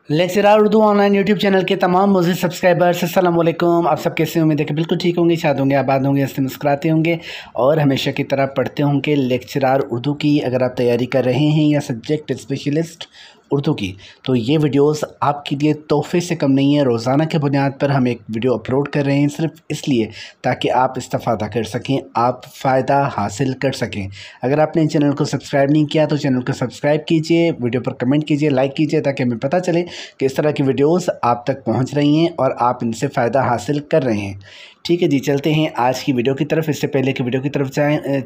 Lecturer Urdu online YouTube channel के तमाम मुझे सब्सक्राइबर्स अस्सलाम वालेकुम। आप सब कैसे उम्मीद है कि बिल्कुल ठीक होंगे, शाद होंगे, आबाद होंगे, हंसते मुस्कुराते होंगे और हमेशा की तरह पढ़ते होंगे। लेक्चरर उर्दू की अगर आप तैयारी कर रहे हैं या सब्जेक्ट स्पेशलिस्ट उर्दू की, तो ये वीडियोस आपके लिए तोहफे से कम नहीं है। रोज़ाना के बुनियाद पर हम एक वीडियो अपलोड कर रहे हैं सिर्फ इसलिए ताकि आप इस्तेफ़ादा कर सकें, आप फ़ायदा हासिल कर सकें। अगर आपने चैनल को सब्सक्राइब नहीं किया तो चैनल को सब्सक्राइब कीजिए, वीडियो पर कमेंट कीजिए, लाइक कीजिए ताकि हमें पता चले कि इस तरह की वीडियोस आप तक पहुंच रही हैं और आप इनसे फ़ायदा हासिल कर रहे हैं। ठीक है जी, चलते हैं आज की वीडियो की तरफ। इससे पहले कि वीडियो की तरफ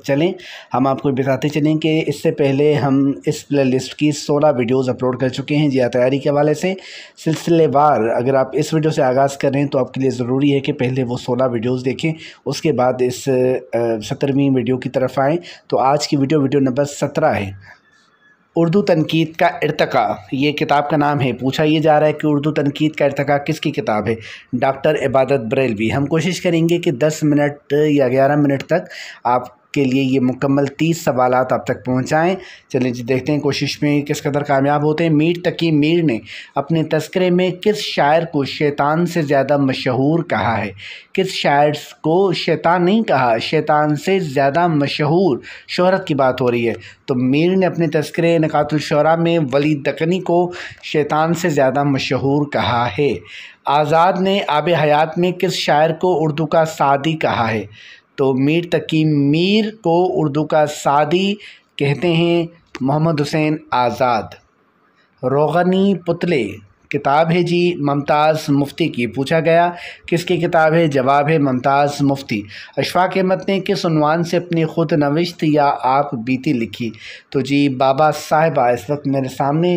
चलें, हम आपको बताते चलें कि इससे पहले हम इस प्ले लिस्ट की 16 वीडियोज़ अपलोड कर चुके हैं जी तैयारी के हवाले से सिलसिलेवार। अगर आप इस वीडियो से आगाज़ कर रहे हैं तो आपके लिए ज़रूरी है कि पहले वो 16 वीडियोज़ देखें, उसके बाद इस 17वीं वीडियो की तरफ आएँ। तो आज की वीडियो नंबर 17 है, उर्दू तनकीद का इर्तिका। ये किताब का नाम है। पूछा ये जा रहा है कि उर्दू तनकीद का इर्तिका किसकी किताब है? डॉक्टर इबादत बरेलवी। हम कोशिश करेंगे कि 10 मिनट या 11 मिनट तक आपके लिए ये मुकम्मल 30 सवालात आप तक पहुँचाएँ। चलिए जी, देखते हैं कोशिश में किस कदर कामयाब होते हैं। मीर तकी मीर ने अपने तज़किरे में किस शायर को शैतान से ज़्यादा मशहूर कहा है? किस शायर को शैतान नहीं कहा, शैतान से ज़्यादा मशहूर, शोहरत की बात हो रही है। तो मीर ने अपने तज़किरे नकातुल शुअरा में वली दकनी को शैतान से ज़्यादा मशहूर कहा है। आज़ाद ने आब हयात में किस शायर को उर्दू का सादी कहा है? तो मीर तकी मीर को उर्दू का सादी कहते हैं मोहम्मद हुसैन आज़ाद। रोगनी पुतले किताब है जी मुमताज़ मुफ्ती की। पूछा गया किसकी किताब है? जवाब है मुमताज़ मुफ्ती। अशफाक़ अहमद ने किस उन्वान से अपनी ख़ुद नविश्त या आप बीती लिखी? तो जी बाबा साहिबा। इस वक्त मेरे सामने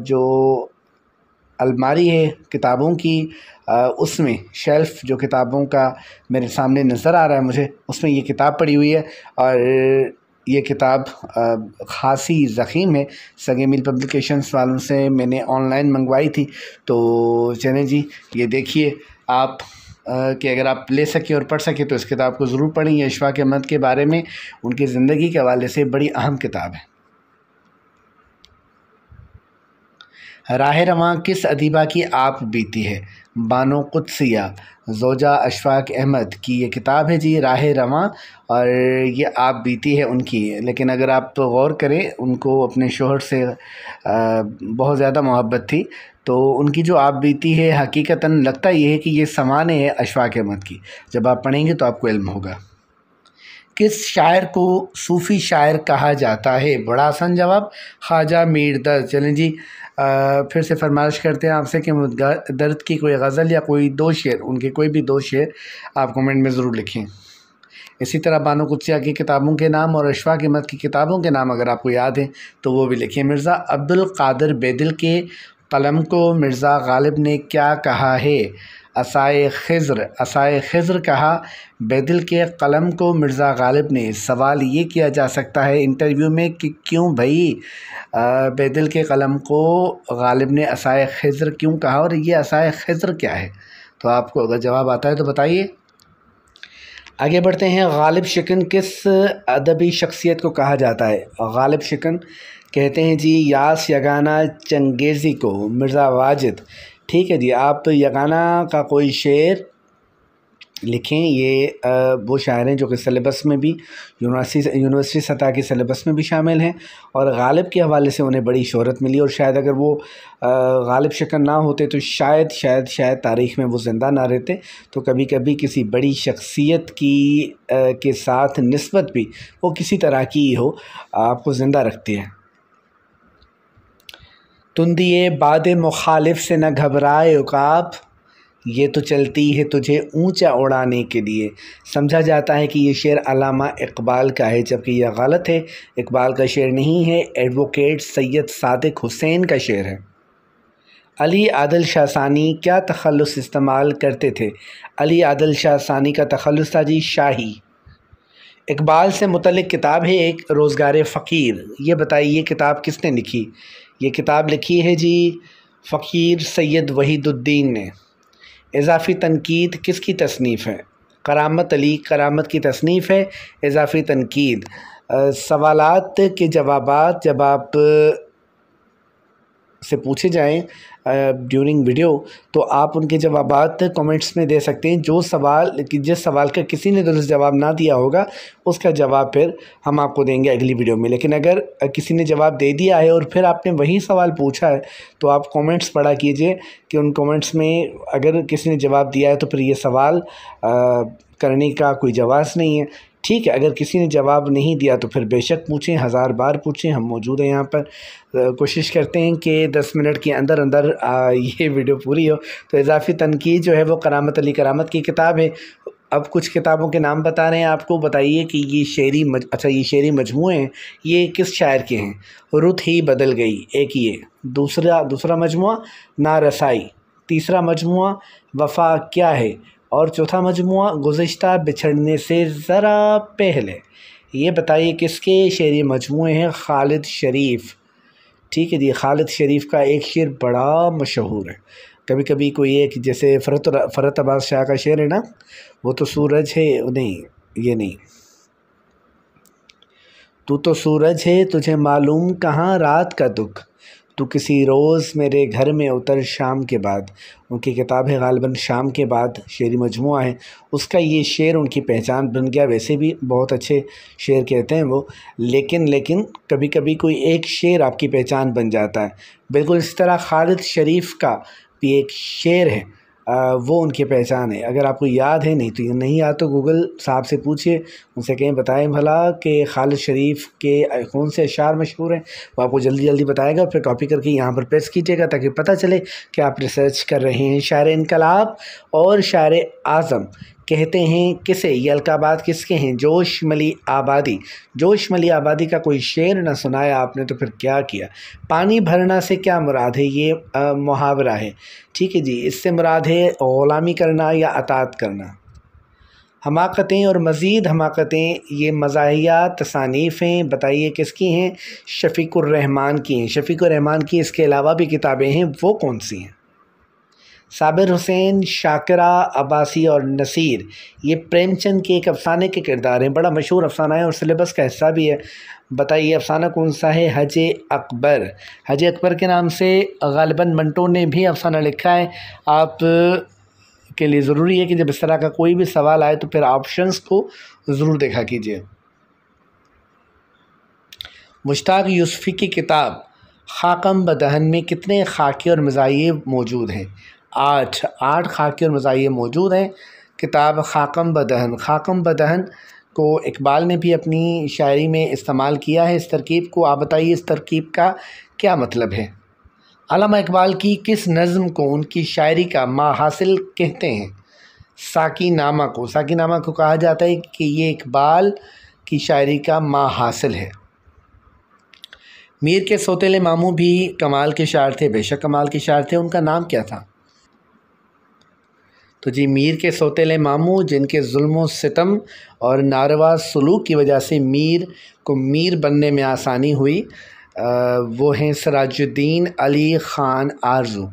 जो अलमारी है किताबों की, उसमें शेल्फ़ जो किताबों का मेरे सामने नज़र आ रहा है मुझे, उसमें ये किताब पड़ी हुई है और ये किताब ख़ासी ज़ख़ीम है। सगे मील पब्लिकेशंस वालों से मैंने ऑनलाइन मंगवाई थी। तो चलें जी, ये देखिए आप कि अगर आप ले सकें और पढ़ सकें तो इस किताब को ज़रूर पढ़ें। ये अशफाक़ अहमद के बारे में, उनकी ज़िंदगी के हवाले से बड़ी अहम किताब है। राह रवां किस अदीबा की आप बीती है? बानो कुद्सिया। ज़ौजा अशफाक़ अहमद की ये किताब है जी राह रवां, और ये आप बीती है उनकी। लेकिन अगर आप तो गौर करें, उनको अपने शोहर से बहुत ज़्यादा मोहब्बत थी, तो उनकी जो आप बीती है हकीकतन लगता ये है कि ये समाने है अशफाक़ अहमद की। जब आप पढ़ेंगे तो आपको इल्म होगा। किस शायर को सूफ़ी शायर कहा जाता है? बड़ा आसान जवाब, ख्वाजा मीर दर्द। चलें जी, फिर से फरमाइश करते हैं आपसे कि दर्द की कोई गज़ल या कोई दो शेर, उनके कोई भी दो शेर आप कमेंट में ज़रूर लिखें। इसी तरह बानो कुद्सिया की किताबों के नाम और अशफाक़ अहमद की किताबों के नाम अगर आपको याद हैं तो वो भी लिखें। मिर्ज़ा अब्दुल क़ादिर बेदिल के कलम को मिर्ज़ा गालिब ने क्या कहा है? असाए ख़िज़्र। असाए ख़िज़्र कहा बेदिल के कलम को मिर्ज़ा गालिब ने। सवाल ये किया जा सकता है इंटरव्यू में कि क्यों भाई बेदिल के कलम को गालिब ने असाए ख़िज़्र क्यों कहा, और ये असाए ख़िज़्र क्या है? तो आपको अगर जवाब आता है तो बताइए। आगे बढ़ते हैं। गालिब शिकन किस अदबी शख्सियत को कहा जाता है? गालिब शिकन कहते हैं जी यास यगाना चंगेज़ी को। मिर्ज़ा वाजिद। ठीक है जी, आप यगाना का कोई शेर लिखें। ये वो शायर हैं जो कि सिलेबस में भी यूनिवर्सिटी सतह की सिलेबस में भी शामिल हैं, और गालिब के हवाले से उन्हें बड़ी शोहरत मिली। और शायद अगर वो गालिब शिकन ना होते तो शायद तारीख़ में वो ज़िंदा ना रहते। तो कभी कभी किसी बड़ी शख्सियत की के साथ निस्बत भी वो किसी तरह की हो, आपको ज़िंदा रखती है। तुंदिए बाद मुखालिफ से न घबराए उकाब, ये तो चलती है तुझे ऊंचा उड़ाने के लिए। समझा जाता है कि ये शेर अल्लामा इकबाल का है, जबकि यह गलत है। इकबाल का शेर नहीं है, एडवोकेट सैयद सादिक हुसैन का शेर है। अली आदिल शाह सानी क्या तखल्लुस इस्तेमाल करते थे? अली आदिल शाह सानी का तखल्लुस था जी शाही। इकबाल से मुतल्लिक़ किताब है एक, रोज़गार फ़कीर। ये बताइए ये किताब किसने लिखी? ये किताब लिखी है जी फ़कीर सैयद वहीदुद्दीन ने। इज़ाफ़ी तनकीद किसकी तसनीफ़ है? करामत अली करामत की तसनीफ़ है इज़ाफ़ी तनकीद। सवालात के जवाबात जब आप से पूछे जाएं ड्यूरिंग वीडियो, तो आप उनके जवाबात कमेंट्स में दे सकते हैं। जिस सवाल का किसी ने दुरुस्त जवाब ना दिया होगा उसका जवाब फिर हम आपको देंगे अगली वीडियो में। लेकिन अगर किसी ने जवाब दे दिया है और फिर आपने वही सवाल पूछा है तो आप कमेंट्स पढ़ा कीजिए कि उन कमेंट्स में अगर किसी ने जवाब दिया है तो फिर ये सवाल करने का कोई जवाब नहीं है। ठीक है, अगर किसी ने जवाब नहीं दिया तो फिर बेशक पूछें, 1000 बार पूछें, हम मौजूद हैं यहाँ पर। कोशिश करते हैं कि 10 मिनट के अंदर अंदर ये वीडियो पूरी हो। तो इजाफ़ी तनकीद जो है वो करामत अली करामत की किताब है। अब कुछ किताबों के नाम बता रहे हैं आपको, बताइए कि ये शेरी मजमूए हैं, ये किस शायर के हैं। रुत ही बदल गई एक ये, दूसरा मजमुआ ना रसाई, तीसरा मजमुआ वफ़ा क्या है, और चौथा मजमुआ गुज़िश्ता बिछड़ने से ज़रा पहले। ये बताइए किसके शेरी मजमूए हैं। खालिद शरीफ। ठीक है जी, खालिद शरीफ का एक शेर बड़ा मशहूर है। कभी कभी कोई एक, जैसे फ़रत अब्बास शाह का शेर है ना, वो तो सूरज है, नहीं ये नहीं, तू तो सूरज है तुझे मालूम कहाँ रात का दुख, तू किसी रोज़ मेरे घर में उतर शाम के बाद। उनकी किताब है गालिबन शाम के बाद, शेरी मजमुआ है। उसका ये शेर उनकी पहचान बन गया। वैसे भी बहुत अच्छे शेर कहते हैं वो, लेकिन कभी कभी कोई एक शेर आपकी पहचान बन जाता है। बिल्कुल इस तरह खालिद शरीफ का भी एक शेर है, वो उनकी पहचान है। अगर आपको याद है, नहीं याद तो गूगल साहब से पूछिए, उनसे कहें बताएं भला कि खालिद शरीफ के कौन से अशार मशहूर हैं, वो आपको जल्दी जल्दी बताएगा। फिर कॉपी करके यहाँ पर पेस्ट कीजिएगा ताकि पता चले कि आप रिसर्च कर रहे हैं। शायर इनकलाब और शायर आज़म कहते हैं किसे, ये अलकाबात किसके हैं। जोशमली आबादी का कोई शेर ना सुनाया आपने तो फिर क्या किया। पानी भरना से क्या मुराद है, ये मुहावरा है। ठीक है जी, इससे मुराद है ग़ुलामी करना या अताअत करना। हमाकतें और मज़ीद हमाकतें, ये मज़ाहिया तसानीफ़ें बताइए किसकी हैं। शफ़ीकुर रहमान की हैं। शफ़ीकुर रहमान की इसके अलावा भी किताबें हैं, वो कौन सी हैं। साबिर हुसैन, शाकिरा, अब्बासी और नसीर, ये प्रेमचंद के एक अफ़साने के किरदार हैं। बड़ा मशहूर अफ़साना है और सिलेबस का हिस्सा भी है। बताइए अफ़साना कौन सा है। हज अकबर के नाम से गालिबन मंटो ने भी अफ़साना लिखा है। आप के लिए ज़रूरी है कि जब इस तरह का कोई भी सवाल आए तो फिर ऑप्शंस को ज़रूर देखा कीजिए। मुश्ताक यूसुफ़ी की किताब खाकम बदहन में कितने खाके और मज़ाहिए मौजूद हैं। 8 खाके और मज़ाहिए मौजूद हैं किताब खाकम बदहन को इकबाल ने भी अपनी शायरी में इस्तेमाल किया है। इस तरकीब को आप बताइए, इस तरकीब का क्या मतलब है। अल्लामा इकबाल की किस नज़्म को उनकी शायरी का माहासिल कहते हैं। साकीनामा को कहा जाता है कि ये इकबाल की शायरी का माहासिल है। मीर के सौतेले मामू भी कमाल के शायर थे, बेशक कमाल के शायर थे। उनका नाम क्या था। तो जी, मीर के सौतेले मामू जिनके जुल्म सितम और नारवा सलूक की वजह से मीर को मीर बनने में आसानी हुई, वो हैं सिराजुद्दीन अली ख़ान आरज़ू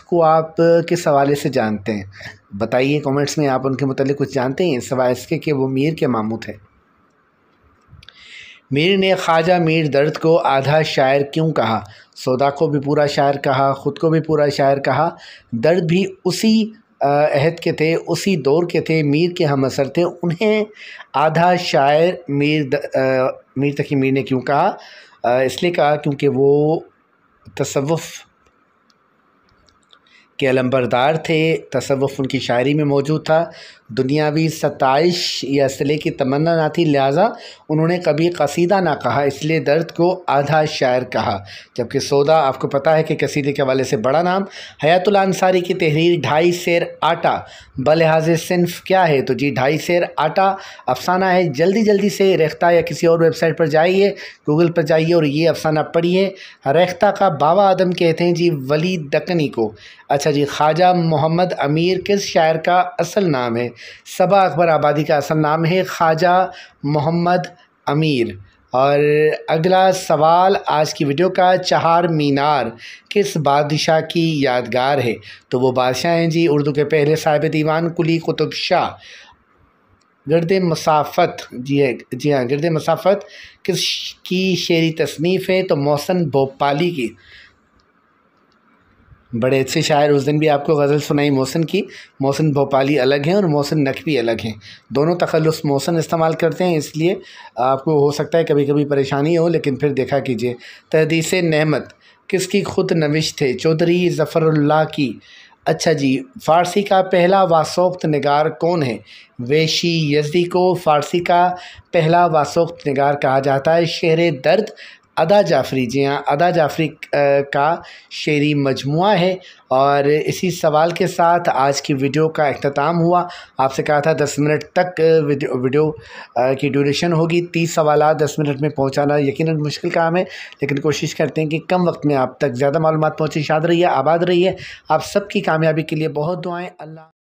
को आप किस हवाले से जानते हैं, बताइए कमेंट्स में। आप उनके मुतालिक कुछ जानते हैं सिवाय इसके कि वो मीर के मामू थे। मीर ने ख्वाजा मीर दर्द को आधा शायर क्यों कहा। सौदा को भी पूरा शायर कहा, ख़ुद को भी पूरा शायर कहा। दर्द भी उसी अहद के थे, उसी दौर के थे, मीर के हम असर थे। उन्हें आधा शायर मीर तकी मीर ने क्यों कहा। इसलिए कहा क्योंकि वो तसव्वुफ़ के अलंबरदार थे। तसव्वुफ़ उनकी शायरी में मौजूद था। दुनियावी सताइश या सिले की तमन्ना ना थी, लिहाजा उन्होंने कभी कसीदा ना कहा, इसलिए दर्द को आधा शायर कहा। जबकि सौदा आपको पता है कि कसीदे के हवाले से बड़ा नाम। हयातुल अंसारी की तहरीर 2.5 सेर आटा बलिहाज़ सिन्फ़ क्या है। तो जी 2.5 सेर आटा अफसाना है। जल्दी से रेख्ता या किसी और वेबसाइट पर जाइए, गूगल पर जाइए और ये अफसाना पढ़िए। रेख्ता का बाबा आदम कहते हैं जी वली दक्कनी को। अच्छा जी, ख्वाजा मोहम्मद अमीर किस शायर का असल नाम है। सबा अकबर आबादी का असल नाम है ख्वाजा मोहम्मद अमीर। और अगला सवाल आज की वीडियो का, चार मीनार किस बादशाह की यादगार है। तो वो बादशाह हैं जी उर्दू के पहले साहिब दीवान कुली कुतुब शाह। गिरदे मसाफ़त, जी हाँ, गिरदे मसाफ़त किस की शेरी तसनीफ़ है। तो मोहसिन भोपाली की। बड़े अच्छे शायर उस दिन भी आपको गज़ल सुनाई मोहसिन की। मोहसिन भोपाली अलग हैं और मोहसिन नकवी अलग हैं, दोनों तखल्लुस मोहसिन इस्तेमाल करते हैं, इसलिए आपको हो सकता है कभी कभी परेशानी हो, लेकिन फिर देखा कीजिए। तहदीस नेमत किसकी खुद नविश थे? चौधरी ज़फ़रुल्लाह की। अच्छा जी, फ़ारसी का पहला वासोख्त निगार कौन है? वेशी यज़दी को फ़ारसी का पहला वासोख्त निगार कहा जाता है। शेर दर्द अदा जाफ़री, जी हाँ, अदा जाफ़री का शेरी मजमुआ है। और इसी सवाल के साथ आज की वीडियो का इख्तिताम हुआ। आपसे कहा था 10 मिनट तक वीडियो की ड्यूरेशन होगी। 30 सवाल 10 मिनट में पहुंचाना यकीनन मुश्किल काम है, लेकिन कोशिश करते हैं कि कम वक्त में आप तक ज़्यादा मालूमात पहुँचे। शाद रहिए, आबाद रहिए। आप सबकी कामयाबी के लिए बहुत दुआएं। अल्लाह।